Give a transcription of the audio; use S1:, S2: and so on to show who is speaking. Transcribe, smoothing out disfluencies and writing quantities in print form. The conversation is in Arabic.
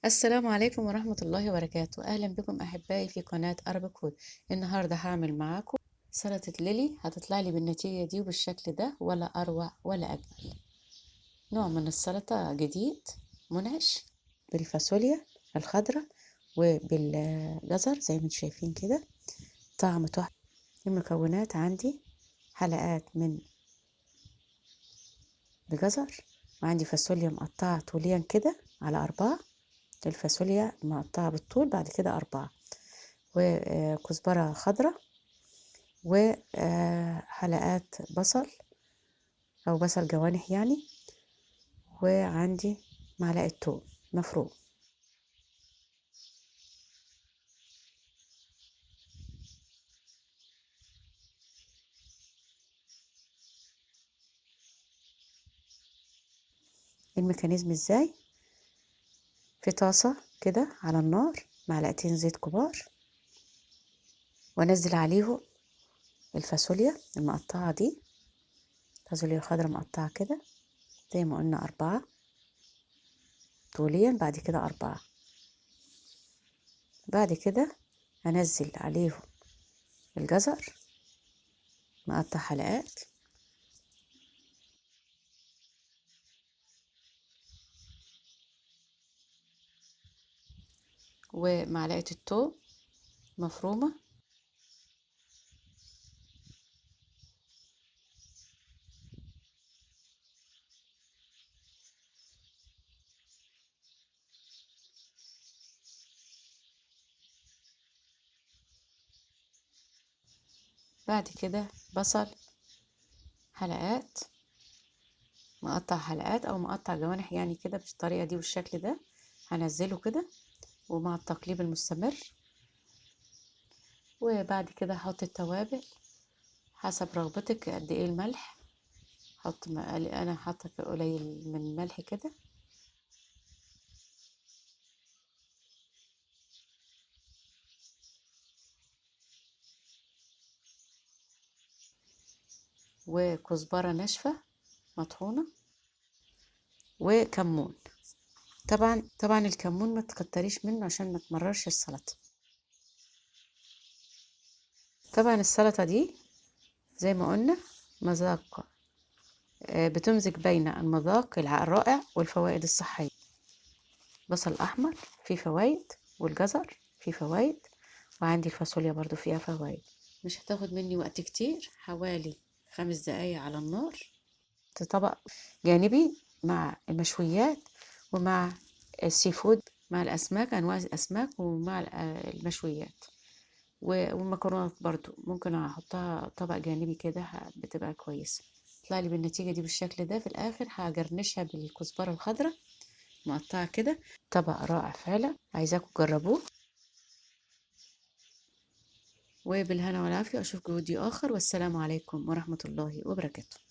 S1: السلام عليكم ورحمة الله وبركاته. أهلا بكم أحبائي في قناة أرابيك فود. النهاردة هعمل معاكم سلطة ليلي. هتطلع لي بالنتيجة دي وبالشكل ده، ولا أروع ولا أجمل. نوع من السلطة جديد منعش بالفاصوليا الخضراء وبالجزر زي ما انتم شايفين كده، طعم تحفة. المكونات عندي حلقات من الجزر، وعندي فاصوليا مقطعة طوليا كده على 4، الفاصوليا مقطعة بالطول بعد كده 4، وكزبرة خضراء، وحلقات بصل أو بصل جوانح يعني، وعندي معلقة توم مفروم. الميكانيزم ازاي؟ في طاسة كده على النار معلقتين زيت كبار، وانزل عليهم الفاصوليا المقطعة دي، فاصوليا خضراء مقطعة كده زي ما قلنا 4 طوليا، بعد كده 4. بعد كده هنزل عليهم الجزر مقطع حلقات، ومعلقة التوم مفرومة، بعد كده بصل حلقات مقطع حلقات او مقطع جوانح يعني كده بالطريقة دي والشكل ده. هنزله كده ومع التقليب المستمر، وبعد كده هحط التوابل حسب رغبتك. قد ايه الملح؟ حط انا حاطه قليل من الملح كده، وكزبرة ناشفة مطحونة، وكمون. طبعا الكمون ما تكتريش منه عشان ما تمررش السلطة. طبعا السلطة دي زي ما قلنا مذاق، بتمزج بين المذاق الرائع والفوائد الصحية. بصل أحمر فيه فوائد، والجزر فيه فوائد، وعندي الفاصوليا برضو فيها فوائد. مش هتاخد مني وقت كتير، حوالي 5 دقايق على النار. طبق جانبي مع المشويات ومع السي فود، مع الأسماك، أنواع الأسماك، ومع المشويات والمكرونات برضو ممكن أحطها طبق جانبي كده، بتبقى كويسة. طلع لي بالنتيجة دي بالشكل ده. في الآخر هجرنشها بالكزبرة الخضراء مقطعة كده. طبق رائع فعلا، عايزاكم تجربوه. وبالهنا والعافية، أشوفكم فيديو آخر، والسلام عليكم ورحمة الله وبركاته.